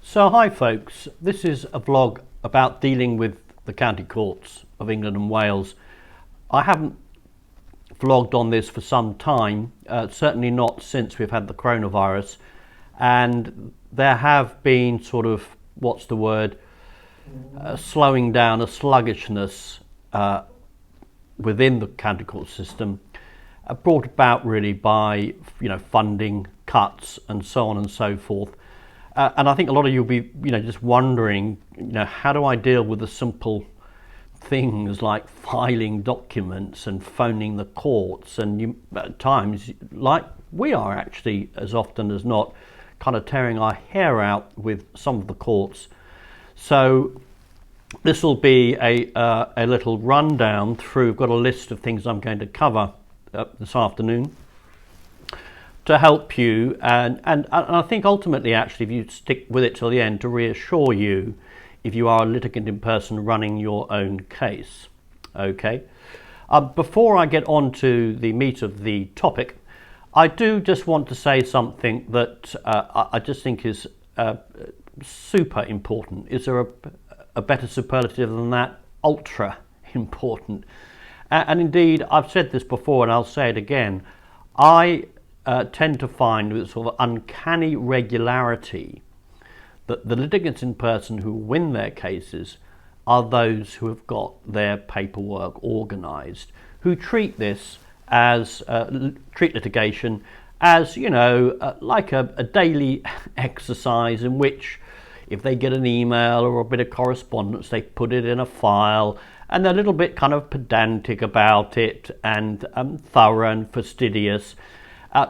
So hi folks, this is a vlog about dealing with the county courts of England and Wales. I haven't vlogged on this for some time, certainly not since we've had the coronavirus, and there have been sort of, what's the word, slowing down, a sluggishness within the county court system, brought about really by funding cuts and so on and so forth. And I think a lot of you will be just wondering, how do I deal with the simple things like filing documents and phoning the courts, and at times, like we are actually as often as not, kind of tearing our hair out with some of the courts. So this will be a little rundown through. I've got a list of things I'm going to cover this afternoon to help you, and I think ultimately, actually, if you stick with it till the end, to reassure you if you are a litigant in person running your own case. Okay. Before I get on to the meat of the topic, I do just want to say something that I just think is super important. Is there a better superlative than that? Ultra important. And indeed, I've said this before and I'll say it again. I tend to find with sort of uncanny regularity that the litigants in person who win their cases are those who have got their paperwork organised, who treat this as treat litigation as like a daily exercise in which, if they get an email or a bit of correspondence, they put it in a file, and they're a little bit kind of pedantic about it and thorough and fastidious.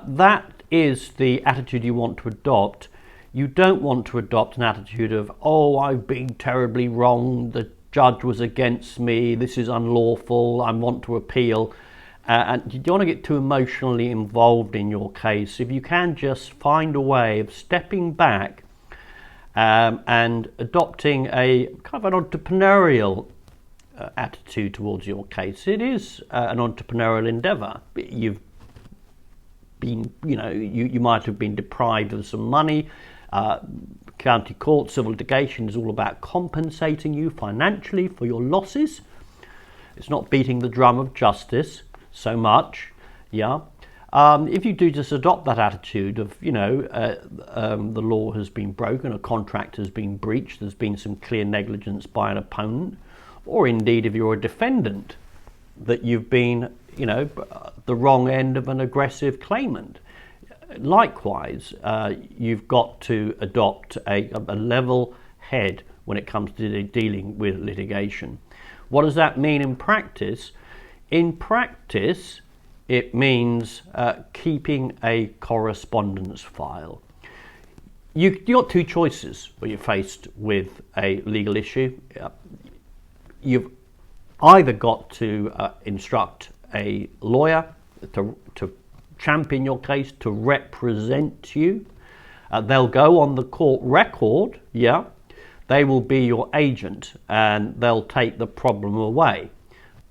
That is the attitude you want to adopt. You don't want to adopt an attitude of, oh, I've been terribly wrong, the judge was against me, this is unlawful, I want to appeal. And you don't want to get too emotionally involved in your case. If you can just find a way of stepping back and adopting a kind of an entrepreneurial attitude towards your case. It is an entrepreneurial endeavour. You've been, you might have been deprived of some money. County court civil litigation is all about compensating you financially for your losses. It's not beating the drum of justice so much. If you do just adopt that attitude of the law has been broken, a contract has been breached, there's been some clear negligence by an opponent, or indeed if you're a defendant, that you've been the wrong end of an aggressive claimant. Likewise, you've got to adopt a level head when it comes to dealing with litigation. What does that mean in practice? In practice, it means keeping a correspondence file. You've got two choices when you're faced with a legal issue. You've either got to instruct a lawyer to champion your case, to represent you. They'll go on the court record, they will be your agent and they'll take the problem away.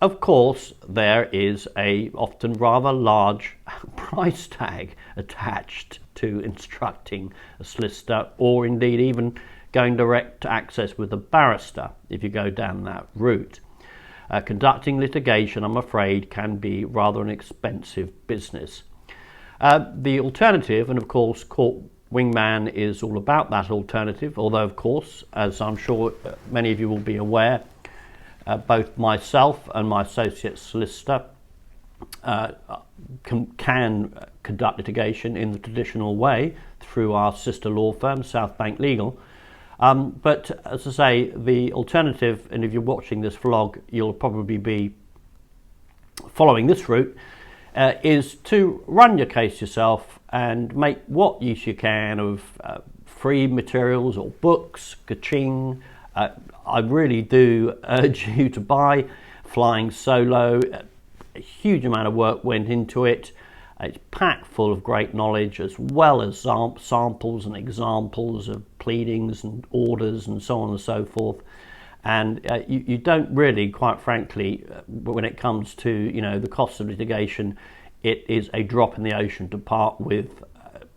Of course, there is a often rather large price tag attached to instructing a solicitor, or indeed even going direct to access with a barrister if you go down that route. Conducting litigation, I'm afraid, can be rather an expensive business. The alternative, and of course Court Wingman is all about that alternative, although of course, as I'm sure many of you will be aware, both myself and my associate solicitor can conduct litigation in the traditional way through our sister law firm, South Bank Legal. But as I say, the alternative, and if you're watching this vlog, you'll probably be following this route, is to run your case yourself and make what use you can of free materials or books, ka-ching. I really do urge you to buy Flying Solo. A huge amount of work went into it. It's packed full of great knowledge, as well as samples and examples of pleadings and orders and so on and so forth. And you don't really, quite frankly, when it comes to the cost of litigation, it is a drop in the ocean to part with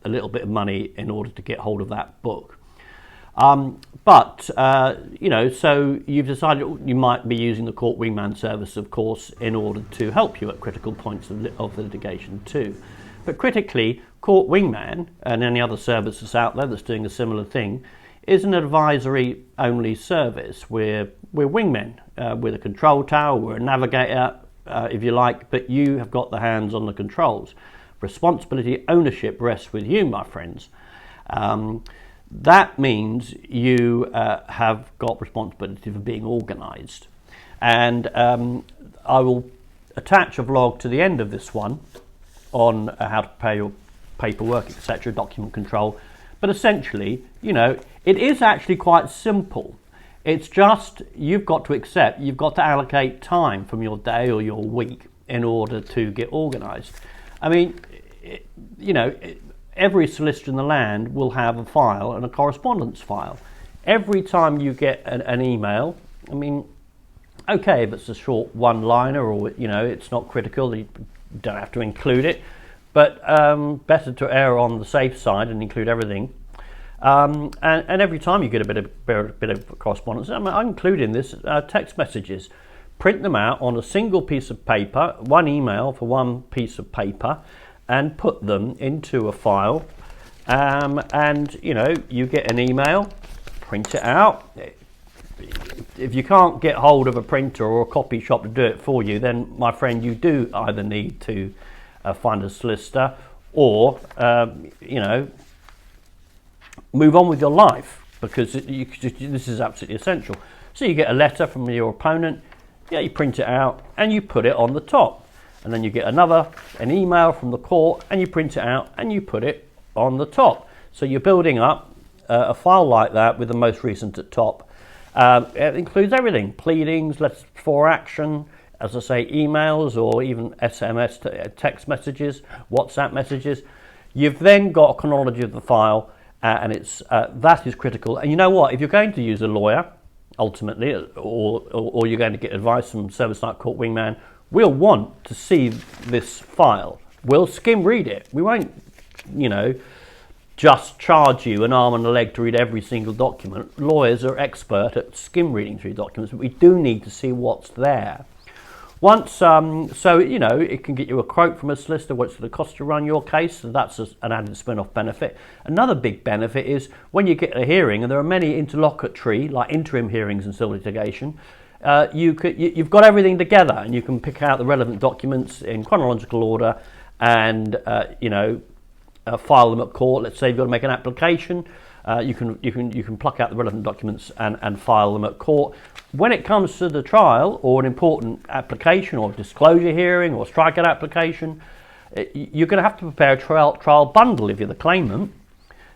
a little bit of money in order to get hold of that book. So you've decided you might be using the court wingman service, of course, in order to help you at critical points of the litigation too. But critically, court wingman and any other services out there that's doing a similar thing is an advisory only service. We're wingmen. We're the control tower, we're a navigator, if you like, but you have got the hands on the controls. Responsibility, ownership rests with you, my friends. That means you have got responsibility for being organised. And I will attach a vlog to the end of this one on how to prepare your paperwork, etc., document control. But essentially, it is actually quite simple. It's just you've got to accept, you've got to allocate time from your day or your week in order to get organised. I mean, every solicitor in the land will have a file and a correspondence file. Every time you get an email, I mean, okay, if it's a short one-liner or, it's not critical, you don't have to include it, but better to err on the safe side and include everything. And every time you get a bit of correspondence, I'm including this text messages. Print them out on a single piece of paper, one email for one piece of paper, and put them into a file. You get an email, print it out. If you can't get hold of a printer or a copy shop to do it for you, then my friend, you do either need to find a solicitor or move on with your life, because this is absolutely essential. So you get a letter from your opponent, you print it out and you put it on the top, and then you get an email from the court and you print it out and you put it on the top. So you're building up a file like that with the most recent at top. It includes everything: pleadings, letters for action, as I say, emails, or even SMS text messages, WhatsApp messages. You've then got a chronology of the file, and that is critical. And you know what? If you're going to use a lawyer, ultimately, or you're going to get advice from service like Court Wingman, we'll want to see this file. We'll skim read it. We won't, just charge you an arm and a leg to read every single document. Lawyers are expert at skim reading through documents, but we do need to see what's there. Once, it can get you a quote from a solicitor, what's going to cost to run your case, so that's an added spin-off benefit. Another big benefit is when you get a hearing, and there are many interlocutory, like interim hearings in civil litigation, you've got everything together, and you can pick out the relevant documents in chronological order and, file them at court. Let's say you've got to make an application, you can pluck out the relevant documents and file them at court. When it comes to the trial or an important application or disclosure hearing or strikeout application, you're going to have to prepare a trial bundle if you're the claimant.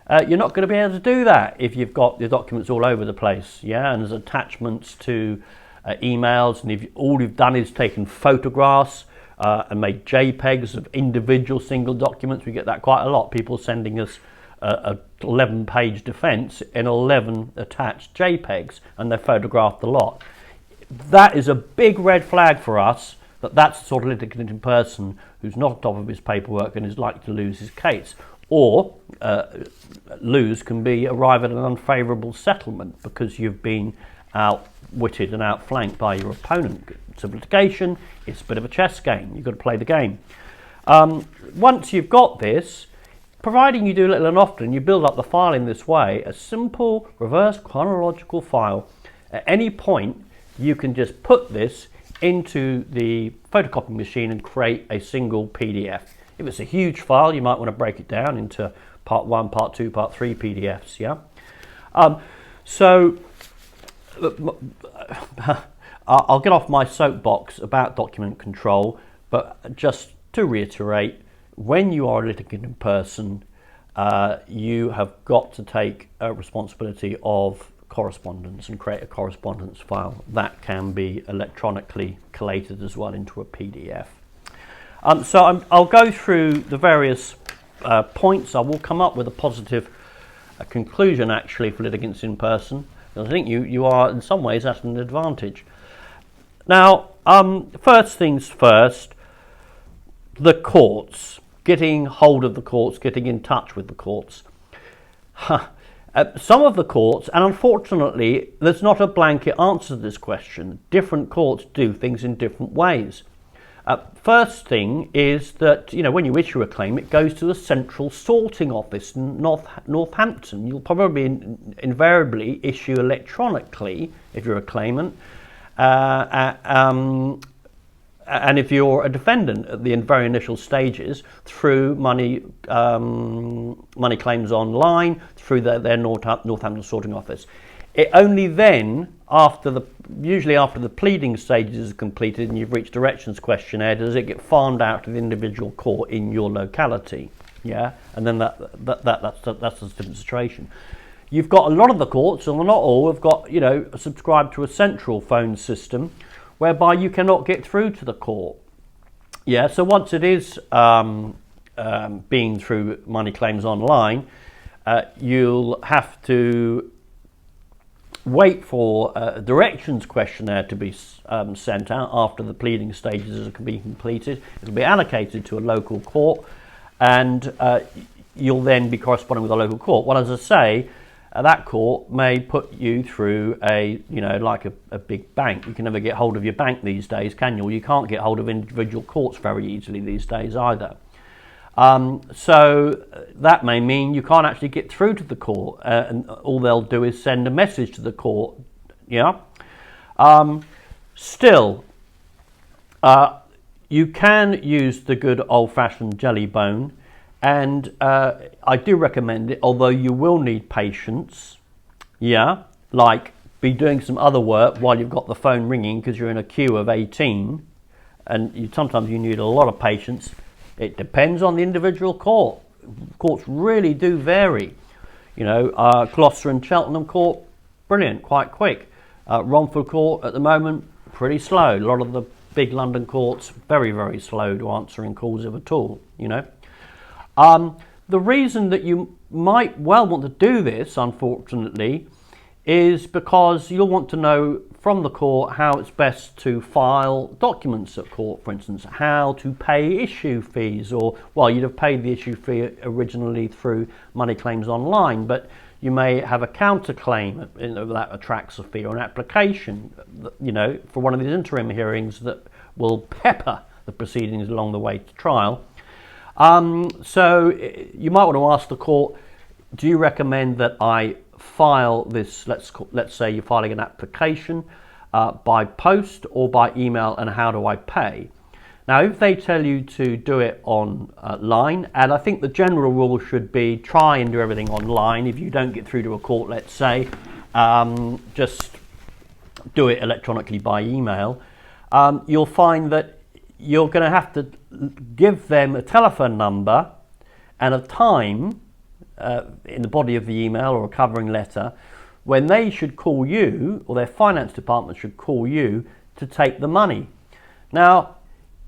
You're not going to be able to do that if you've got your documents all over the place, and there's attachments to emails, and if all you've done is taken photographs and made JPEGs of individual single documents. We get that quite a lot, people sending us a 11-page defence in 11 attached JPEGs, and they've photographed the lot. That is a big red flag for us, that's the sort of litigant person who's not on top of his paperwork and is likely to lose his case. Or lose can be arrive at an unfavourable settlement because you've been outwitted and outflanked by your opponent. Civil litigation, it's a bit of a chess game. You've got to play the game. Once you've got this, providing you do little and often, you build up the file in this way, a simple reverse chronological file. At any point, you can just put this into the photocopying machine and create a single PDF. If it's a huge file, you might want to break it down into part 1, part 2, part 3 PDFs, I'll get off my soapbox about document control, but just to reiterate, when you are a litigant person, you have got to take responsibility of correspondence and create a correspondence file that can be electronically collated as well into a PDF. I'll go through the various points. I will come up with a positive conclusion actually for litigants in person. I think you are in some ways at an advantage. Now, first things first, the courts. Getting hold of the courts, getting in touch with the courts. Some of the courts, and unfortunately there's not a blanket answer to this question, different courts do things in different ways. First thing is that, when you issue a claim, it goes to the central sorting office in Northampton. You'll probably invariably issue electronically if you're a claimant, and if you're a defendant at the very initial stages, through money claims online, through their Northampton sorting office. It only then, usually after the pleading stages is completed and you've reached directions questionnaire, does it get farmed out to the individual court in your locality. Yeah, and then that's a different situation. You've got a lot of the courts, and not all, have got subscribed to a central phone system, whereby you cannot get through to the court. Yeah, so once it is being through money claims online, you'll have to wait for a directions questionnaire to be sent out after the pleading stages can be completed. It'll be allocated to a local court, and you'll then be corresponding with a local court. Well, as I say, that court may put you through a big bank. You can never get hold of your bank these days, can you? You can't get hold of individual courts very easily these days either. So that may mean you can't actually get through to the court, and all they'll do is send a message to the court. Yeah. Still, you can use the good old-fashioned jelly bone, and I do recommend it, although you will need patience. Yeah, like be doing some other work while you've got the phone ringing because you're in a queue of 18, and sometimes you need a lot of patience. It depends on the individual court. Courts really do vary. Gloucester and Cheltenham Court, brilliant, quite quick. Romford Court at the moment, pretty slow. A lot of the big London courts, very, very slow to answering calls if at all. The reason that you might well want to do this, unfortunately, is because you'll want to know from the court how it's best to file documents at court, for instance, how to pay issue fees, or, well, you'd have paid the issue fee originally through money claims online, but you may have a counterclaim that attracts a fee, or an application, for one of these interim hearings that will pepper the proceedings along the way to trial. So you might want to ask the court, do you recommend that I file this, let's say you're filing an application by post or by email, and how do I pay? Now, if they tell you to do it online, and I think the general rule should be try and do everything online. If you don't get through to a court, let's say, just do it electronically by email. You'll find that you're going to have to give them a telephone number and a time in the body of the email or a covering letter when they should call you, or their finance department should call you to take the money. Now,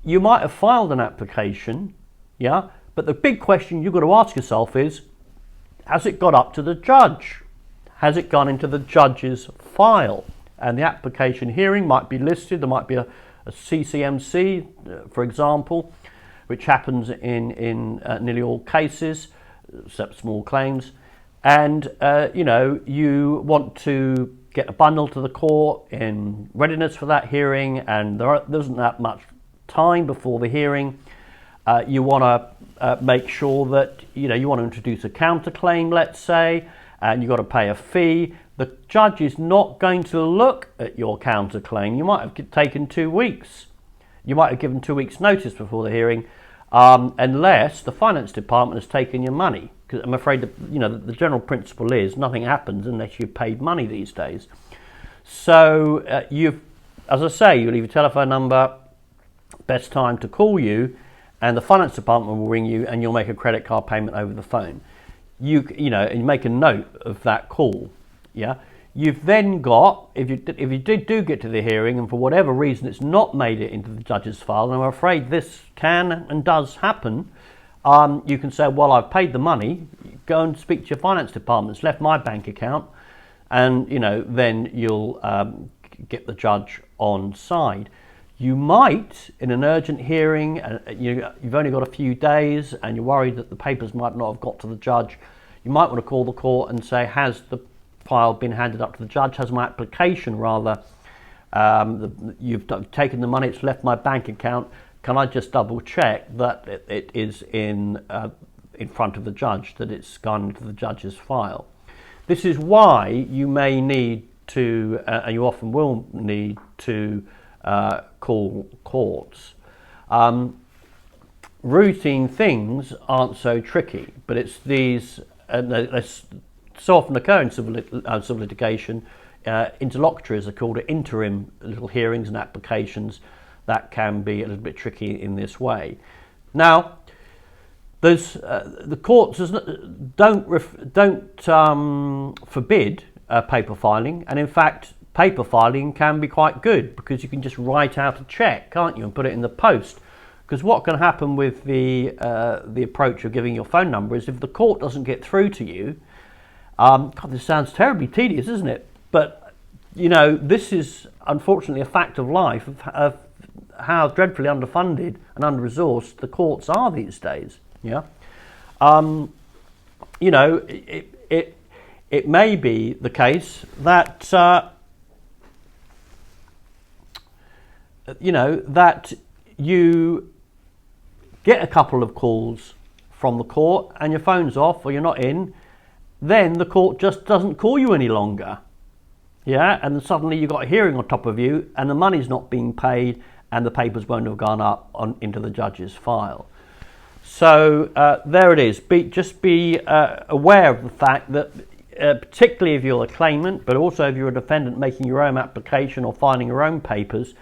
you might have filed an application, yeah, but the big question you've got to ask yourself is, has it got up to the judge? Has it gone into the judge's file? And the application hearing might be listed. There might be a CCMC, for example, which happens in nearly all cases, except small claims. And, you want to get a bundle to the court in readiness for that hearing, and there isn't that much time before the hearing. You want to make sure that, you want to introduce a counterclaim, let's say, and you've got to pay a fee. The judge is not going to look at your counterclaim. You might have taken 2 weeks. You might have given 2 weeks notice before the hearing, unless the finance department has taken your money. Because I'm afraid that, the general principle is nothing happens unless you've paid money these days. So as I say, you leave a telephone number, best time to call you, and the finance department will ring you, and you'll make a credit card payment over the phone. You make a note of that call. Yeah. You've then got, if you do get to the hearing, and for whatever reason it's not made it into the judge's file, and I'm afraid this can and does happen, you can say, well, I've paid the money, go and speak to your finance department, it's left my bank account, and then you'll get the judge on side. You might, in an urgent hearing, you've only got a few days and you're worried that the papers might not have got to the judge, You might want to call the court and say, has the file been handed up to the judge? Has my application rather, you've taken the money, it's left my bank account. Can I just double check that it is in front of the judge, that it's gone into the judge's file? This is why you may need to, and you often will need to, call courts. Routine things aren't so tricky, but it's these, they so often occur in civil litigation. Interlocutories are called interim little hearings and applications that can be a little bit tricky in this way. Now, the courts don't forbid paper filing, and in fact paper filing can be quite good because you can just write out a check, can't you, and put it in the post. Because what can happen with the approach of giving your phone number is if the court doesn't get through to you, God, this sounds terribly tedious, isn't it? But you know, this is unfortunately a fact of life of how dreadfully underfunded and under-resourced the courts are these days. Yeah, you know, it may be the case that you know, that you get a couple of calls from the court and your phone's off or you're not in, then the court just doesn't call you any longer. Yeah, and then suddenly you've got a hearing on top of you and the money's not being paid and the papers won't have gone up into the judge's file. So there it is. Just be aware of the fact that particularly if you're a claimant, but also if you're a defendant making your own application or filing your own papers,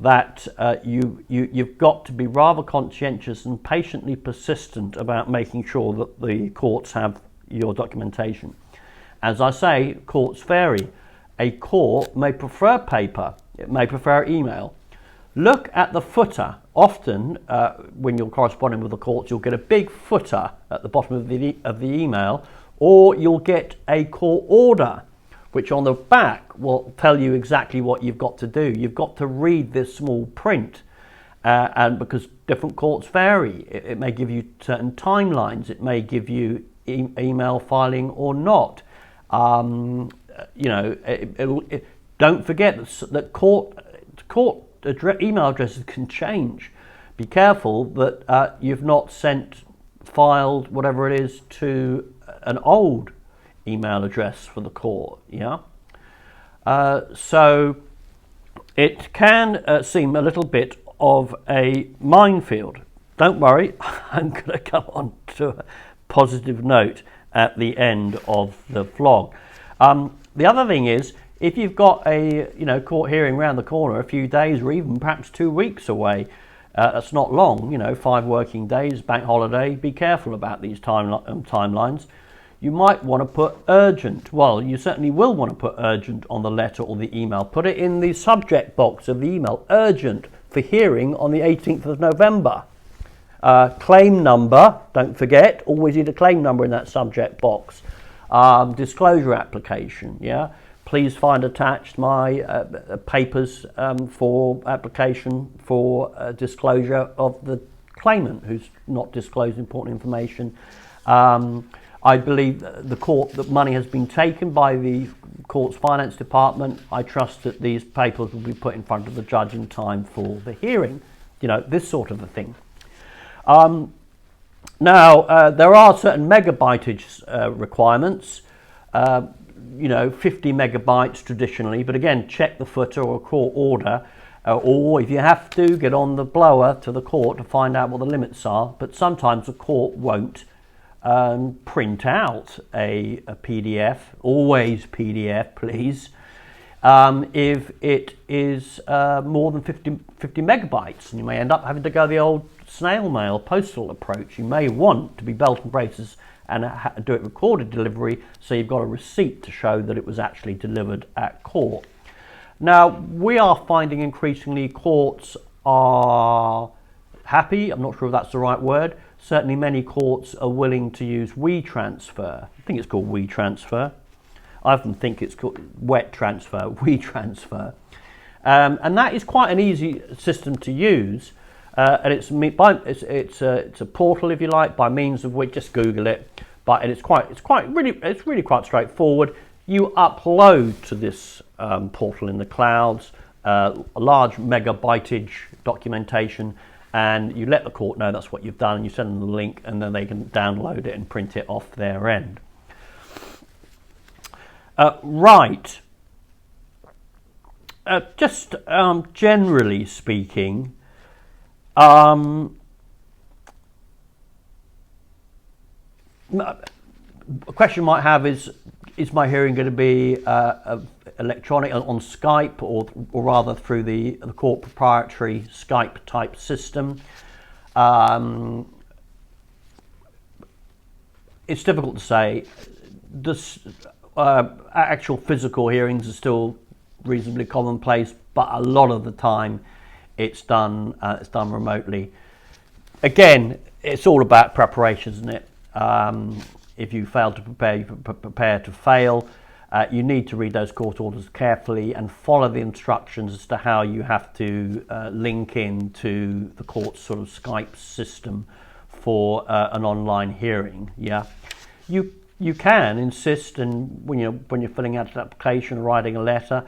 that you've got to be rather conscientious and patiently persistent about making sure that the courts have your documentation. As I say, courts vary. A court may prefer paper, it may prefer email. Look at the footer. Often when you're corresponding with the courts, you'll get a big footer at the bottom of the email, or you'll get a court order, which on the back will tell you exactly what you've got to do. You've got to read this small print, and because different courts vary, it may give you certain timelines, it may give you email filing or not. You know, don't forget that court email addresses can change. Be careful that you've not filed whatever it is to an old email address for the court. Yeah, so it can seem a little bit of a minefield. Don't worry, I'm going to come on to a positive note at the end of the vlog. The other thing is, if you've got a court hearing around the corner, a few days or even perhaps 2 weeks away, that's not long. 5 working days, bank holiday. Be careful about these timelines. You might want to put urgent. Well, you certainly will want to put urgent on the letter or the email. Put it in the subject box of the email. Urgent for hearing on the 18th of November. Claim number, don't forget, always need a claim number in that subject box. Disclosure application, yeah. Please find attached my papers for application for disclosure of the claimant who's not disclosed important information. I believe the court that money has been taken by the court's finance department. I trust that these papers will be put in front of the judge in time for the hearing. This sort of a thing. Now, there are certain megabytage requirements. 50 megabytes traditionally, but again, check the footer or court order, or if you have to, get on the blower to the court to find out what the limits are. But sometimes the court won't print out a PDF, always PDF please, if it is more than 50 megabytes, and you may end up having to go the old snail mail postal approach. You may want to be belt and braces and do it recorded delivery, so you've got a receipt to show that it was actually delivered at court. Now, we are finding increasingly courts are happy, I'm not sure if that's the right word, certainly many courts are willing to use WeTransfer. I think it's called WeTransfer. I often think it's called wet transfer, WeTransfer. And that is quite an easy system to use. And it's a portal, if you like, by means of which, just Google it, but it's really quite straightforward. You upload to this portal in the clouds a large megabyteage documentation, and you let the court know that's what you've done, and you send them the link, and then they can download it and print it off their end. Right. Just generally speaking, a question you might have is my hearing going to be electronic on Skype, or rather through the court proprietary Skype type system? It's difficult to say. This actual physical hearings are still reasonably commonplace, but a lot of the time it's done remotely. Again, it's all about preparation, isn't it? If you fail to prepare, you prepare to fail. You need to read those court orders carefully and follow the instructions as to how you have to link into the court's sort of Skype system for an online hearing. Yeah, you can insist, and when you're filling out an application or writing a letter,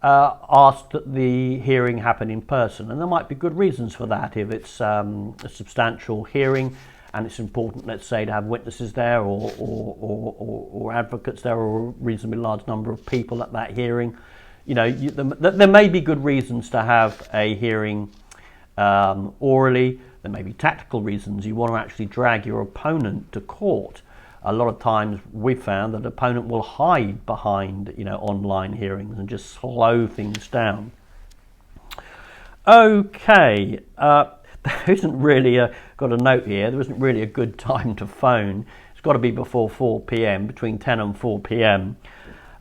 ask that the hearing happen in person, and there might be good reasons for that. If it's a substantial hearing and it's important, let's say, to have witnesses there or advocates there, or a reasonably large number of people at that hearing, there may be good reasons to have a hearing orally. There may be tactical reasons. You want to actually drag your opponent to court. A lot of times we've found that an opponent will hide behind online hearings and just slow things down. Okay, there isn't really got a note here, there isn't really a good time to phone. It's got to be before 4 p.m, between 10 and 4 p.m.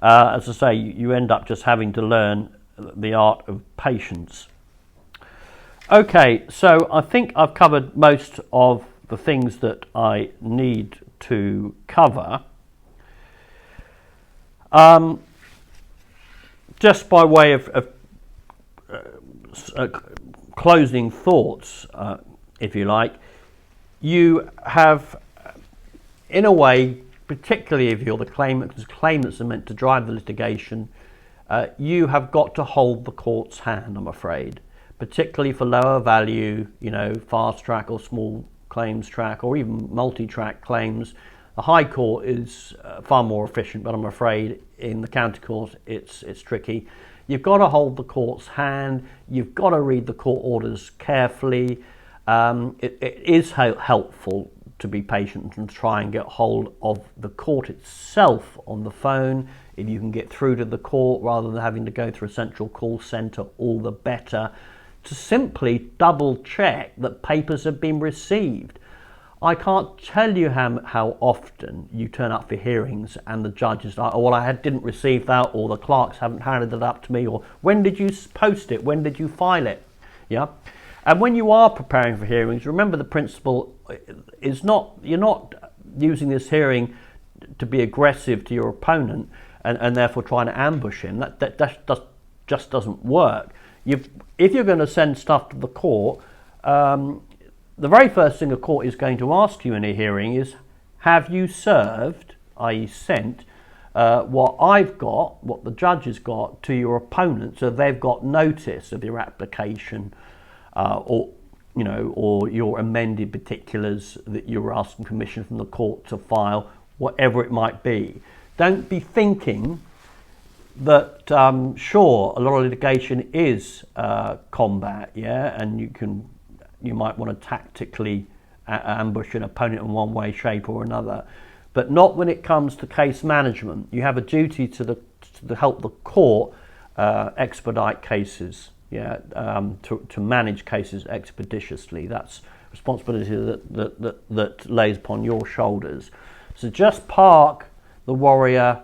As I say, you end up just having to learn the art of patience. Okay, so I think I've covered most of the things that I need to cover. Just by way of closing thoughts, if you like, you have, in a way, particularly if you're the claimant, because claimants are meant to drive the litigation, you have got to hold the court's hand, I'm afraid, particularly for lower value, fast track or small claims track, or even multi-track claims. The High Court is far more efficient, but I'm afraid in the County Court it's tricky. You've got to hold the court's hand. You've got to read the court orders carefully. It is helpful to be patient and try and get hold of the court itself on the phone. If you can get through to the court rather than having to go through a central call centre, all the better. To simply double check that papers have been received. I can't tell you how often you turn up for hearings and the judge is like, oh, well, I didn't receive that, or the clerks haven't handed it up to me, or when did you post it, when did you file it? Yeah. And when you are preparing for hearings, remember the principle is you're not using this hearing to be aggressive to your opponent and therefore trying to ambush him. That just doesn't work. If you're going to send stuff to the court, the very first thing a court is going to ask you in a hearing is, have you served, i.e. sent, what I've got, what the judge has got, to your opponent, so they've got notice of your application, or your amended particulars that you're asking permission from the court to file, whatever it might be. Don't be thinking that sure, a lot of litigation is combat, yeah, and you might want to tactically ambush an opponent in one way, shape, or another, but not when it comes to case management. You have a duty to help the court expedite cases, yeah, to manage cases expeditiously. That's responsibility that lays upon your shoulders. So just park the warrior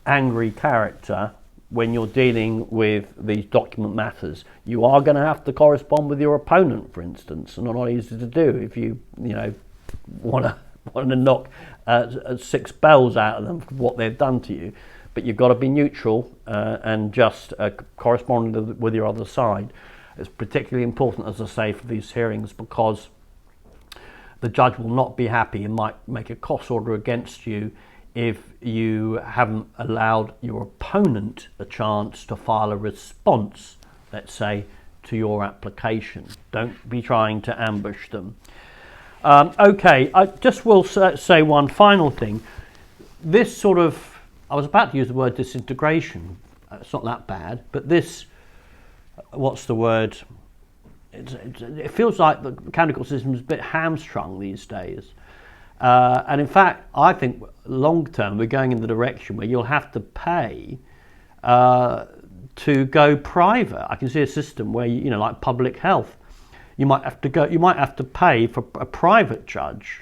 angry character when you're dealing with these document matters. You are going to have to correspond with your opponent, for instance, and not easy to do if you want to knock 6 bells out of them for what they've done to you. But you've got to be neutral and just correspond with your other side. It's particularly important, as I say, for these hearings, because the judge will not be happy and might make a cost order against you if you haven't allowed your opponent a chance to file a response, let's say, to your application. Don't be trying to ambush them. Okay, I just will say one final thing. This sort of, I was about to use the word disintegration. It's not that bad, but this, what's the word? It feels like the county court system is a bit hamstrung these days. And in fact, I think long term we're going in the direction where you'll have to pay to go private. I can see a system where you know, like public health, you might have to pay for a private judge,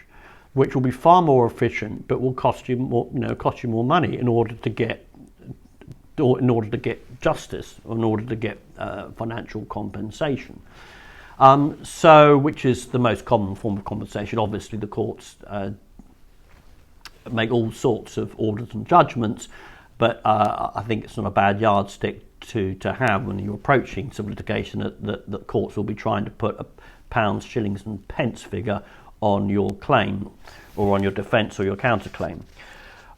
which will be far more efficient, but will cost you more money in order to get justice, or in order to get financial compensation. Which is the most common form of compensation. Obviously, the courts make all sorts of orders and judgments, but I think it's not a bad yardstick to have when you're approaching civil litigation, that courts will be trying to put a pounds, shillings and pence figure on your claim or on your defence or your counterclaim.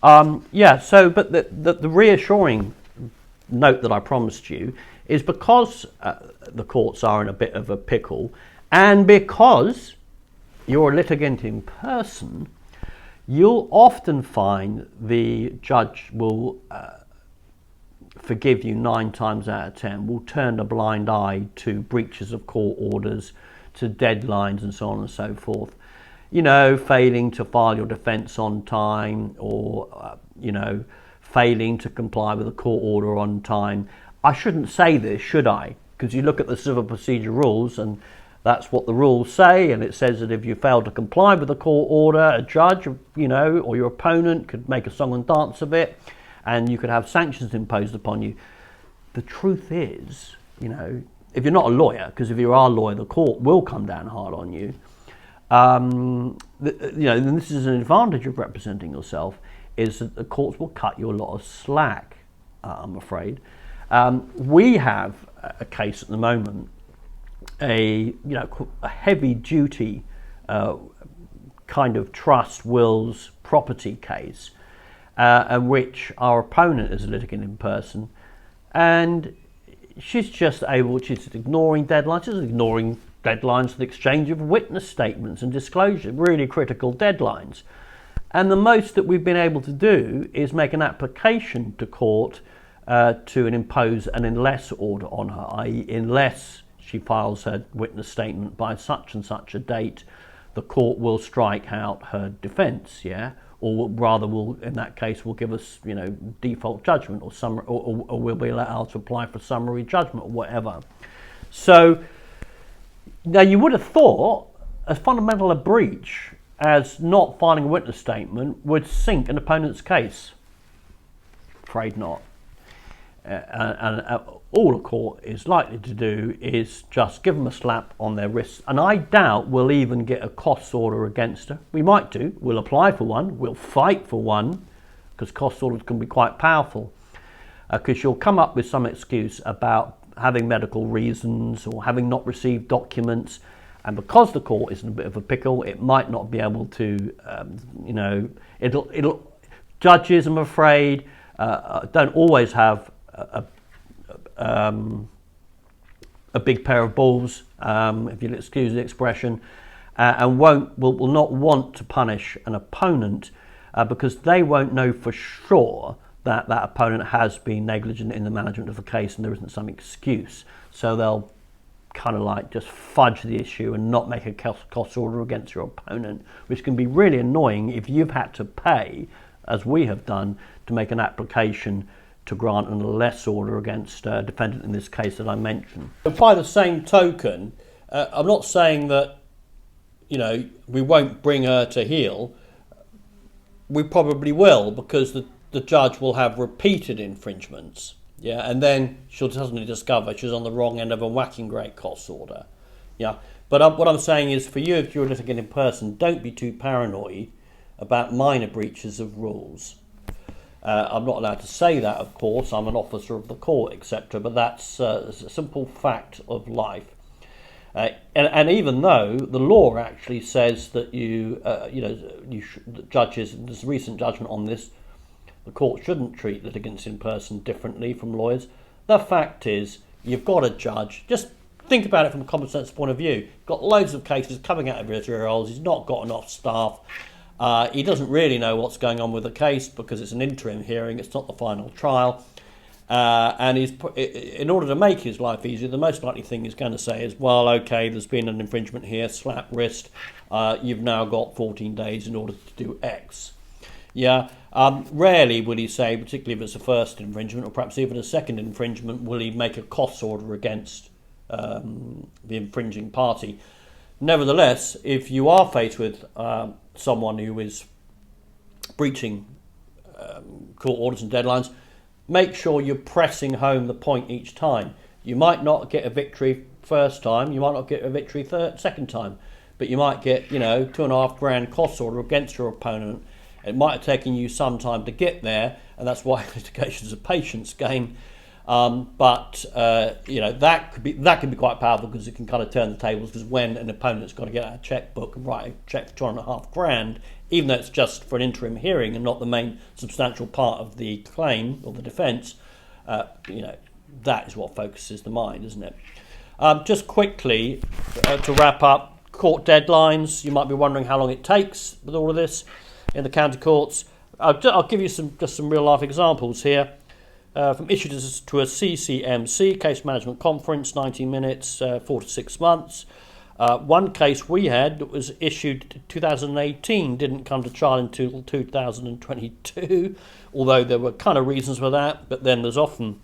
But the reassuring note that I promised you is because the courts are in a bit of a pickle, and because you're a litigant in person, you'll often find the judge will forgive you 9 times out of 10, will turn a blind eye to breaches of court orders, to deadlines and so on and so forth. You know, failing to file your defence on time, or failing to comply with a court order on time. I shouldn't say this, should I? Because you look at the civil procedure rules, and that's what the rules say, and it says that if you fail to comply with a court order, a judge, or your opponent could make a song and dance of it, and you could have sanctions imposed upon you. The truth is, if you're not a lawyer, because if you are a lawyer, the court will come down hard on you. And this is an advantage of representing yourself, is that the courts will cut you a lot of slack, I'm afraid. We have a case at the moment, a heavy duty kind of trust wills property case, in which our opponent is a litigant in person, and she's ignoring deadlines. She's ignoring deadlines for the exchange of witness statements and disclosure, really critical deadlines. And the most that we've been able to do is make an application to court to impose an unless order on her, i.e. unless she files her witness statement by such and such a date, the court will strike out her defence, or rather will, in that case, will give us, default judgment, or we'll be allowed to apply for summary judgment or whatever. So now you would have thought as fundamental a breach as not filing a witness statement would sink an opponent's case. Afraid not. And all a court is likely to do is just give them a slap on their wrists. And I doubt we'll even get a costs order against her. We might do. We'll apply for one. We'll fight for one, because costs orders can be quite powerful. Because she'll come up with some excuse about having medical reasons or having not received documents. And because the court is in a bit of a pickle, it might not be able to, judges, I'm afraid, don't always have a big pair of balls, if you'll excuse the expression, and will not want to punish an opponent because they won't know for sure that that opponent has been negligent in the management of the case and there isn't some excuse. So they'll kind of like just fudge the issue and not make a cost order against your opponent, which can be really annoying if you've had to pay, as we have done, to make an application to grant an unless order against a defendant in this case that I mentioned. By the same token, I'm not saying that we won't bring her to heel. We probably will, because the judge will have repeated infringements, and then she'll suddenly discover she's on the wrong end of a whacking great cost order, But what I'm saying is, for you, if you're a litigant in person, don't be too paranoid about minor breaches of rules. I'm not allowed to say that, of course. I'm an officer of the court, etc. But that's a simple fact of life. And even though the law actually says that the judges, there's a recent judgment on this, the court shouldn't treat litigants in person differently from lawyers. The fact is, you've got a judge. Just think about it from a common sense point of view. You've got loads of cases coming out of his ear holes. He's not got enough staff. He doesn't really know what's going on with the case because it's an interim hearing. It's not the final trial. And in order to make his life easier, the most likely thing he's going to say is, well, okay, there's been an infringement here, slap wrist. You've now got 14 days in order to do X. Yeah. Rarely will he say, particularly if it's a first infringement or perhaps even a second infringement, will he make a costs order against the infringing party. Nevertheless, if you are faced with someone who is breaching court orders and deadlines, make sure you're pressing home the point each time. You might not get a victory first time, you might not get a victory second time, but you might get, $2,500 cost order against your opponent. It might have taken you some time to get there, and that's why litigation is a patience game. But that could be quite powerful because it can kind of turn the tables. Because when an opponent's got to get out a checkbook and write a check for $2,500, even though it's just for an interim hearing and not the main substantial part of the claim or the defence, that is what focuses the mind, isn't it? Just quickly to wrap up, court deadlines. You might be wondering how long it takes with all of this in the county courts. I'll give you some real life examples here. From issue to a CCMC, case management conference, 90 minutes, 4 to 6 months. One case we had that was issued 2018 didn't come to trial until 2022, although there were kind of reasons for that, but then there's often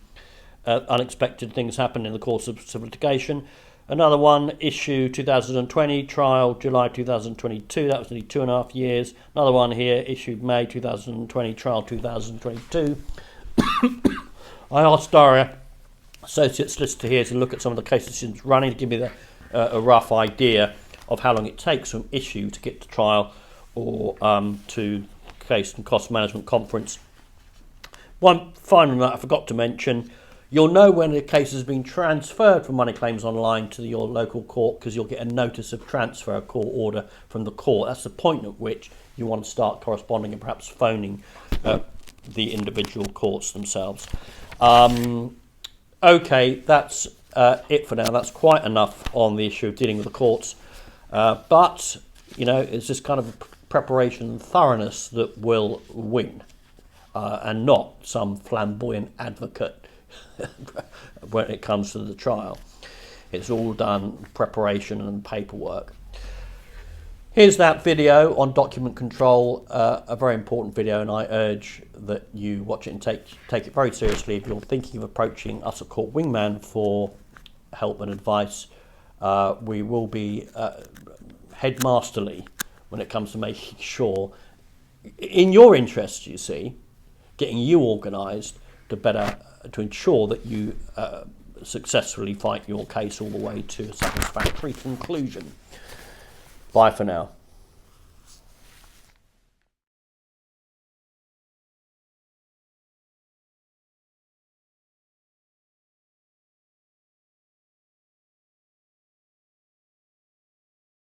unexpected things happen in the course of civil litigation. Another one, issue 2020, trial July 2022, that was nearly 2.5 years. Another one here, issued May 2020, trial 2022. I asked our associate solicitor here to look at some of the cases she's running to give me a rough idea of how long it takes from issue to get to trial or to case and cost management conference. One final note I forgot to mention, you'll know when a case has been transferred from Money Claims Online to your local court because you'll get a notice of transfer court order from the court. That's the point at which you want to start corresponding and perhaps phoning the individual courts themselves. Okay, that's it for now. That's quite enough on the issue of dealing with the courts. But, it's this kind of preparation and thoroughness that will win, and not some flamboyant advocate when it comes to the trial. It's all done preparation and paperwork. Here's that video on document control, a very important video, and I urge that you watch it and take it very seriously. If you're thinking of approaching us at Court Wingman for help and advice, we will be headmasterly when it comes to making sure, in your interests, you see, getting you organised to ensure that you successfully fight your case all the way to a satisfactory conclusion. Bye for now.